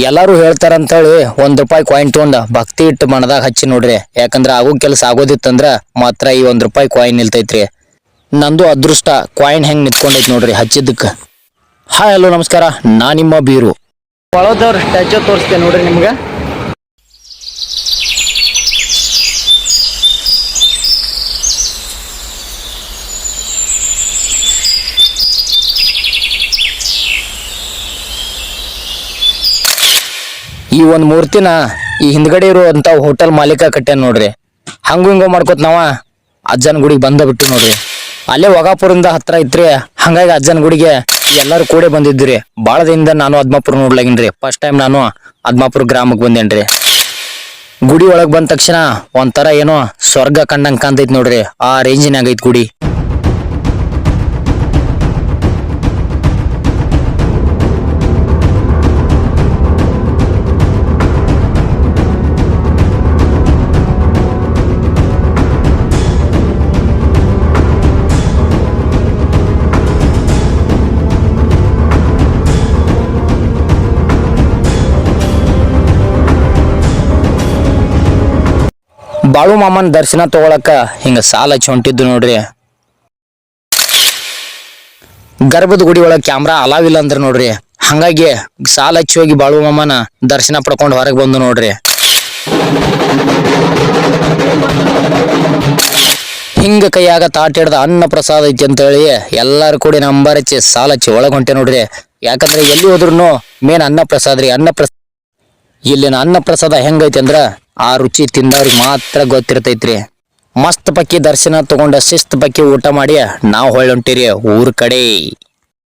ಎಲ್ಲಾರು ಹೇಳ್ತಾರಂತೇಳಿ ₹1 ಕಾಯಿನ್ ತೊಗೊಂಡ ಭಕ್ತಿ ಇಟ್ಟು ಮನದಾಗ ಹಚ್ಚಿ ನೋಡ್ರಿ. ಯಾಕಂದ್ರ ಆಗೋ ಕೆಲಸ ಆಗೋದಿತ್ತಂದ್ರ ಮಾತ್ರ ಈ ₹1 ಕಾಯಿನ್ ನಿಲ್ತೈತ್ರಿ. ನಂದು ಅದೃಷ್ಟ ಕಾಯಿನ್ ಹೆಂಗ್ ನಿಂತ್ಕೊಂಡೈತಿ ನೋಡ್ರಿ ಹಚ್ಚಿದ್ದಕ್ಕ. ಹಾಯ್ ಹಲೋ ನಮಸ್ಕಾರ, ನಾ ನಿಮ್ಮ ಬೀರು. ಬಳೋದವ್ರ ಸ್ಟ್ಯಾಚು ತೋರಿಸ್ತೇನೆ ನೋಡ್ರಿ ನಿಮ್ಗೆ. ಈ ಒಂದು ಮೂರ್ತಿನ ಈ ಹಿಂದ್ಗಡೆ ಇರುವಂತ ಹೋಟೆಲ್ ಮಾಲೀಕ ಕಟ್ಟ್ಯಾನ ನೋಡ್ರಿ. ಹಂಗು ಹಿಂಗೋ ಮಾಡ್ಕೋತ ನಾವ ಅಜ್ಜನ ಗುಡಿಗೆ ಬಂದ ಬಿಟ್ಟು ನೋಡ್ರಿ. ಅಲ್ಲೇ ವಗಾಪುರಿಂದ ಹತ್ರ ಐತ್ರಿ. ಹಂಗಾಗಿ ಅಜ್ಜನ ಗುಡಿಗೆ ಎಲ್ಲಾರು ಕೂಡೆ ಬಂದಿದ್ರಿ. ಬಾಳ ದಿನದಿಂದ ನಾನು ಅದ್ಮಾಪುರ ನೋಡ್ಲಾಗಿನ್ರಿ. ಫಸ್ಟ್ ಟೈಮ್ ನಾನು ಅದ್ಮಾಪುರ ಗ್ರಾಮಕ್ಕೆ ಬಂದೇನ್ರಿ. ಗುಡಿ ಒಳಗ್ ಬಂದ ತಕ್ಷಣ ಒಂಥರ ಏನೋ ಸ್ವರ್ಗ ಕಂಡಂಗ್ ಕಾಣ್ತೈತಿ ನೋಡ್ರಿ. ಆ ರೇಂಜಿನಾಗ ಐತಿ ಗುಡಿ. ಬಾಳು ಮಾಮನ್ ದರ್ಶನ ತಗೊಳಕ ಹಿಂಗ ಸಾಲ ಹಚ್ಚಿ ಹೊಂಟಿದ್ದು ನೋಡ್ರಿ. ಗರ್ಭದ ಗುಡಿ ಒಳಗ್ ಕ್ಯಾಮ್ರಾ ಅಲಾವಿಲ್ಲ ಅಂದ್ರ ನೋಡ್ರಿ. ಹಂಗಾಗಿ ಸಾಲ ಹಚ್ಚಿ ಹೋಗಿ ಬಾಳು ಮಾಮನ ದರ್ಶನ ಪಡ್ಕೊಂಡು ಹೊರಗೆ ಬಂದು ನೋಡ್ರಿ. ಹಿಂಗ ಕೈಯಾಗ ತಾಟ ಹಿಡ್ದ ಅನ್ನ ಪ್ರಸಾದ ಐತಿ ಅಂತ ಹೇಳಿ ಎಲ್ಲಾರು ಕೂಡಿ ನಂಬರ್ ಹಚ್ಚಿ ಸಾಲ ಹಚ್ಚಿ ಒಳಗ್ ಹೊಂಟೆ ನೋಡ್ರಿ. ಯಾಕಂದ್ರೆ ಎಲ್ಲಿ ಹೋದ್ರು ಮೇನ್ ಅನ್ನ ಪ್ರಸಾದ ರೀ. ಇಲ್ಲಿನ ಅನ್ನ ಪ್ರಸಾದ ಹೆಂಗೈತಿ ಅಂದ್ರ ಆ ರುಚಿ ತಿಂದವ್ರಿಗೆ ಮಾತ್ರ ಗೊತ್ತಿರ್ತೈತ್ರಿ. ಮಸ್ತ್ ಪಕ್ಕಿ ದರ್ಶನ ತಗೊಂಡ ಶಿಸ್ತ್ ಪಕ್ಕಿ ಊಟ ಮಾಡಿ ನಾವು ಹೊಳ್ಳಿ ಹೊಂಟಿರಿ ಊರ್ ಕಡೆ.